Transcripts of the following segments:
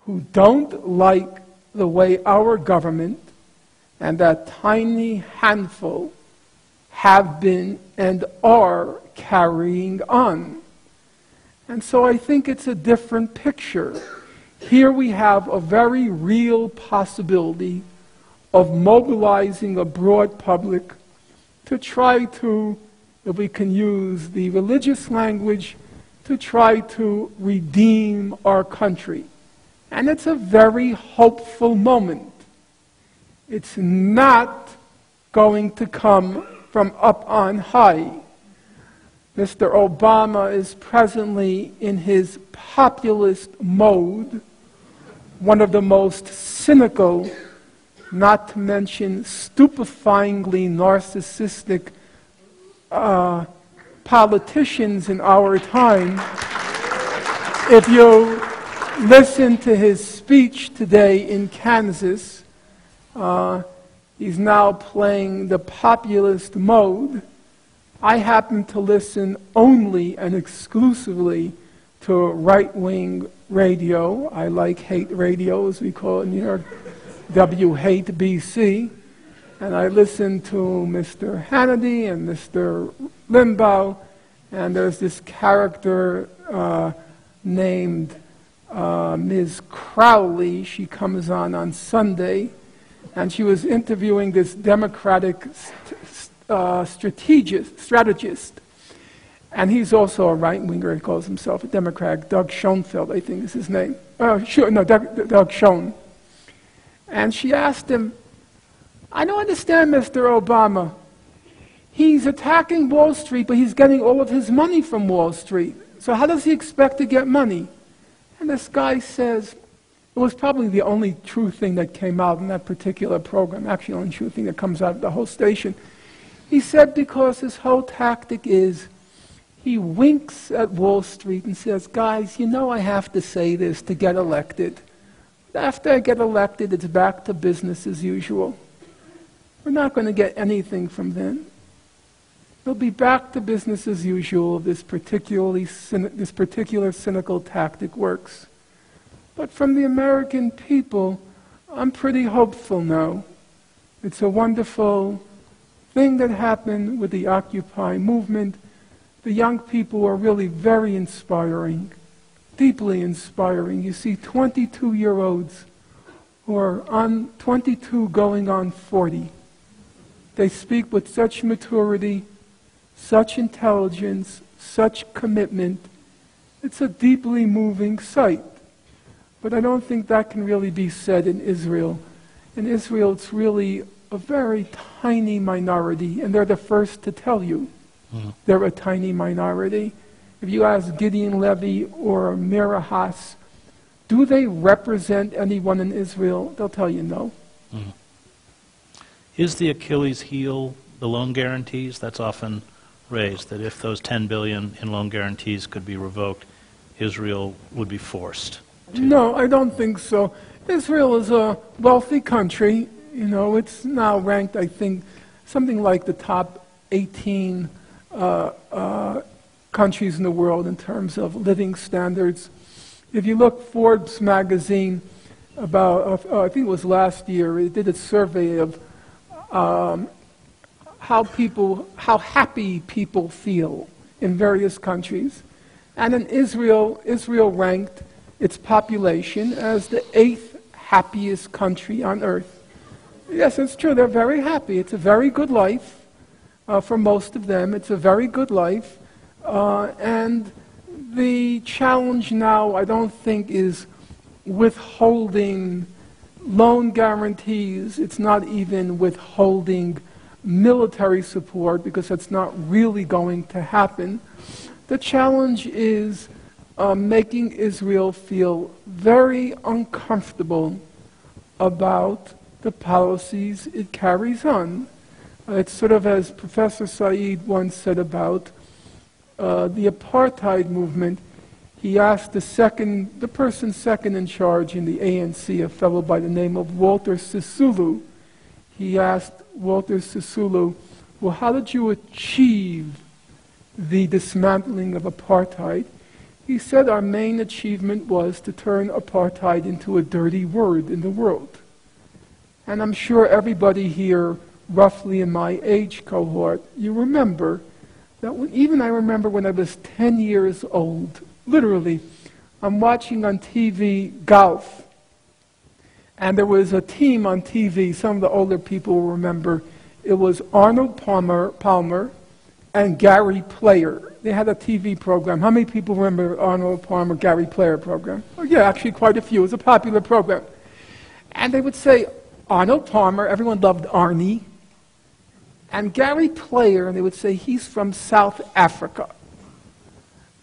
who don't like the way our government and that tiny handful have been and are carrying on. And so I think it's a different picture. Here we have a very real possibility of mobilizing a broad public to try to, if we can use the religious language, to try to redeem our country. And it's a very hopeful moment. It's not going to come from up on high. Mr. Obama is presently in his populist mode, one of the most cynical, not to mention stupefyingly narcissistic politicians in our time. If you listen to his speech today in Kansas, he's now playing the populist mode. I happen to listen only and exclusively to right-wing radio. I like hate radio, as we call it in New York, W-Hate BC. And I listen to Mr. Hannity and Mr. Limbaugh, and there's this character named Ms. Crowley. She comes on Sunday, and she was interviewing this Democratic strategist, and he's also a right-winger. He calls himself a Democrat. Doug Schoenfeld, I think is his name. Doug Schoen. And she asked him, I don't understand, Mr. Obama. He's attacking Wall Street, but he's getting all of his money from Wall Street. So how does he expect to get money? And this guy says, it was probably the only true thing that came out in that particular program, actually the only true thing that comes out of the whole station. He said because his whole tactic is he winks at Wall Street and says, guys, you know I have to say this to get elected. After I get elected, it's back to business as usual. We're not going to get anything from them. It'll be back to business as usual if this particular cynical tactic works. But from the American people, I'm pretty hopeful now. It's a wonderful thing that happened with the Occupy movement. The young people are really very inspiring, deeply inspiring. You see 22-year-olds who are 22 going on 40. They speak with such maturity, such intelligence, such commitment. It's a deeply moving sight. But I don't think that can really be said in Israel. In Israel, it's really a very tiny minority, and they're the first to tell you they're a tiny minority. If you ask Gideon Levy or Mira Haas, do they represent anyone in Israel? They'll tell you no. Is the Achilles heel the loan guarantees? That's often raised, that if those $10 billion in loan guarantees could be revoked, Israel would be forced to. No, I don't think so. Israel is a wealthy country. You know, it's now ranked, I think, something like the top 18 countries in the world in terms of living standards. If you look, Forbes magazine, about, I think it was last year, it did a survey of how happy people feel in various countries. And in Israel ranked its population as the 8th happiest country on earth. Yes, it's true, they're very happy. It's a very good life for most of them. It's a very good life. And the challenge now, I don't think, is withholding loan guarantees. It's not even withholding military support, because that's not really going to happen. The challenge is making Israel feel very uncomfortable about the policies it carries on. It's sort of as Professor Said once said about the apartheid movement. He asked the person second in charge in the ANC, a fellow by the name of Walter Sisulu. He asked Walter Sisulu, well, how did you achieve the dismantling of apartheid? He said our main achievement was to turn apartheid into a dirty word in the world. And I'm sure everybody here, roughly in my age cohort, you remember that even I remember when I was 10 years old, literally, I'm watching on TV golf. And there was a team on TV, some of the older people will remember, it was Arnold Palmer and Gary Player. They had a TV program. How many people remember Arnold Palmer, Gary Player program? Oh yeah, actually quite a few. It was a popular program. And they would say, Arnold Palmer, everyone loved Arnie. And Gary Player, and they would say, he's from South Africa.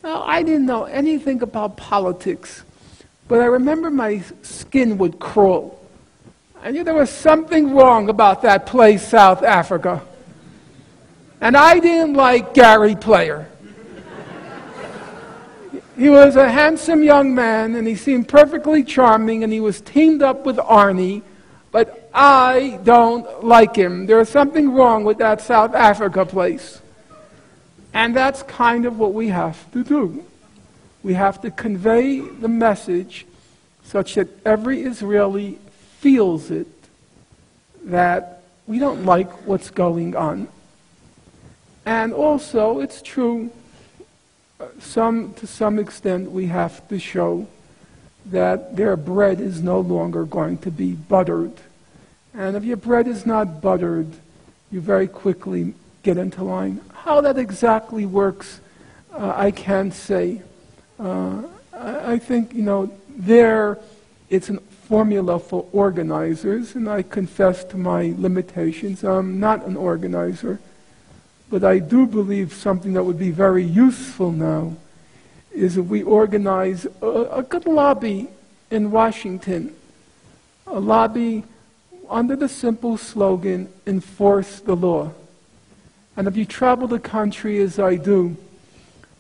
Now, I didn't know anything about politics, but I remember my skin would crawl. I knew there was something wrong about that place, South Africa. And I didn't like Gary Player. He was a handsome young man, and he seemed perfectly charming, and he was teamed up with Arnie, but I don't like him. There's something wrong with that South Africa place. And that's kind of what we have to do. We have to convey the message such that every Israeli feels it, that we don't like what's going on. And also, it's true, to some extent, we have to show that their bread is no longer going to be buttered. And if your bread is not buttered, you very quickly get into line. How that exactly works, I can't say. I think, it's a formula for organizers, and I confess to my limitations. I'm not an organizer. But I do believe something that would be very useful now is if we organize a good lobby in Washington, a lobby under the simple slogan, enforce the law. And if you travel the country as I do,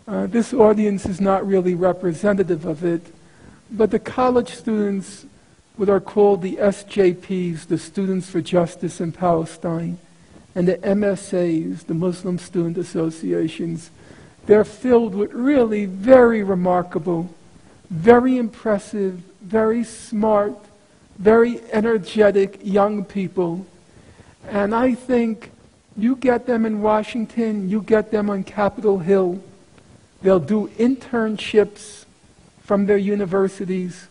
this audience is not really representative of it, but the college students, what are called the SJPs, the Students for Justice in Palestine, and the MSAs, the Muslim Student Associations, they're filled with really very remarkable, very impressive, very smart, very energetic young people. And I think you get them in Washington, you get them on Capitol Hill, they'll do internships from their universities.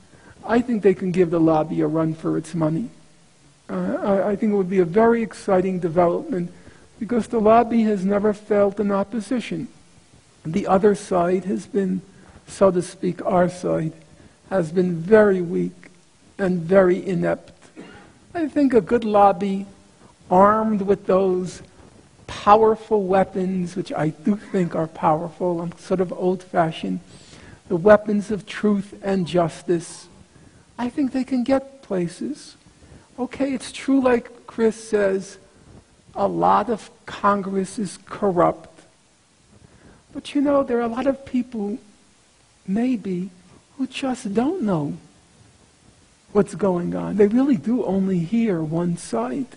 I think they can give the lobby a run for its money. I think it would be a very exciting development because the lobby has never felt an opposition. The other side has been, so to speak, our side, has been very weak and very inept. I think a good lobby armed with those powerful weapons, which I do think are powerful, I'm sort of old-fashioned, the weapons of truth and justice, I think they can get places. Okay, it's true, like Chris says, a lot of Congress is corrupt. But there are a lot of people, maybe, who just don't know what's going on. They really do only hear one side.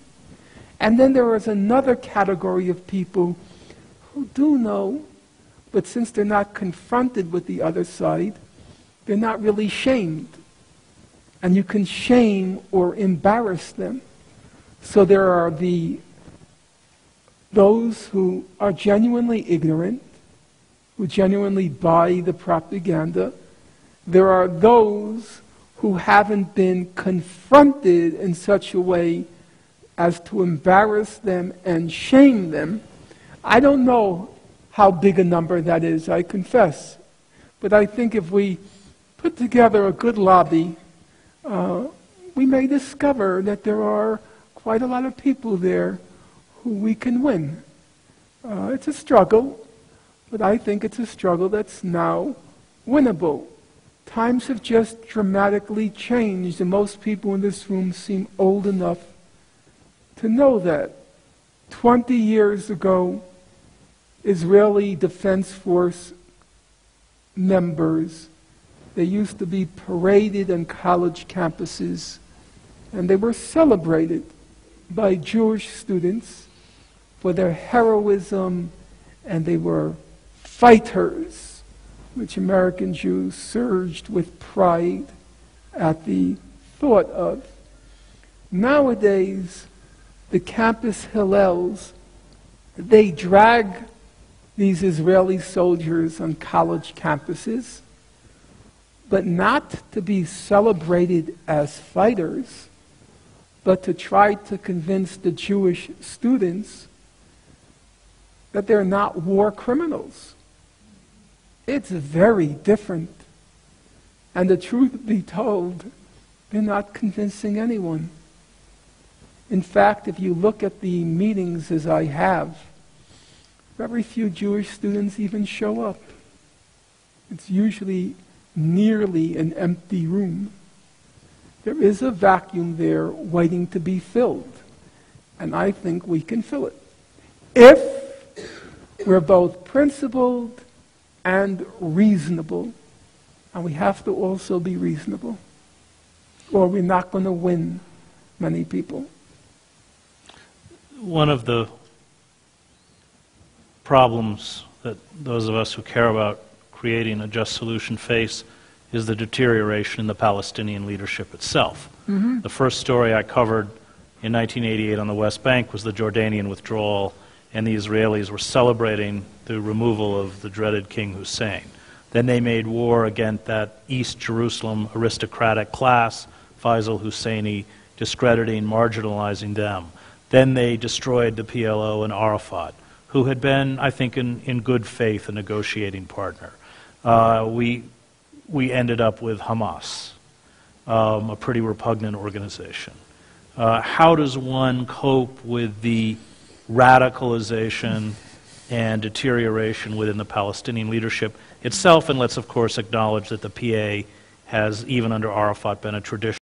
And then there is another category of people who do know, but since they're not confronted with the other side, they're not really shamed. And you can shame or embarrass them. So there are those who are genuinely ignorant, who genuinely buy the propaganda. There are those who haven't been confronted in such a way as to embarrass them and shame them. I don't know how big a number that is, I confess. But I think if we put together a good lobby, we may discover that there are quite a lot of people there who we can win. It's a struggle, but I think it's a struggle that's now winnable. Times have just dramatically changed, and most people in this room seem old enough to know that. 20 years ago, Israeli Defense Force members, they used to be paraded on college campuses, and they were celebrated by Jewish students for their heroism, and they were fighters which American Jews surged with pride at the thought of. Nowadays, the campus Hillels, they drag these Israeli soldiers on college campuses, but not to be celebrated as fighters, but to try to convince the Jewish students that they're not war criminals. It's very different. And the truth be told, they're not convincing anyone. In fact, if you look at the meetings as I have, very few Jewish students even show up. It's usually nearly an empty room. There is a vacuum there waiting to be filled, and I think we can fill it. If we're both principled and reasonable, and we have to also be reasonable, or we're not going to win many people. One of the problems that those of us who care about creating a just solution face is the deterioration in the Palestinian leadership itself. The first story I covered in 1988 on the West Bank was the Jordanian withdrawal, and the Israelis were celebrating the removal of the dreaded King Hussein. Then they made war against that East Jerusalem aristocratic class, Faisal Husseini, discrediting, marginalizing them. Then they destroyed the PLO and Arafat, who had been, I think, in good faith, a negotiating partner. We ended up with Hamas, a pretty repugnant organization. How does one cope with the radicalization and deterioration within the Palestinian leadership itself? And let's, of course, acknowledge that the PA has, even under Arafat, been a tradition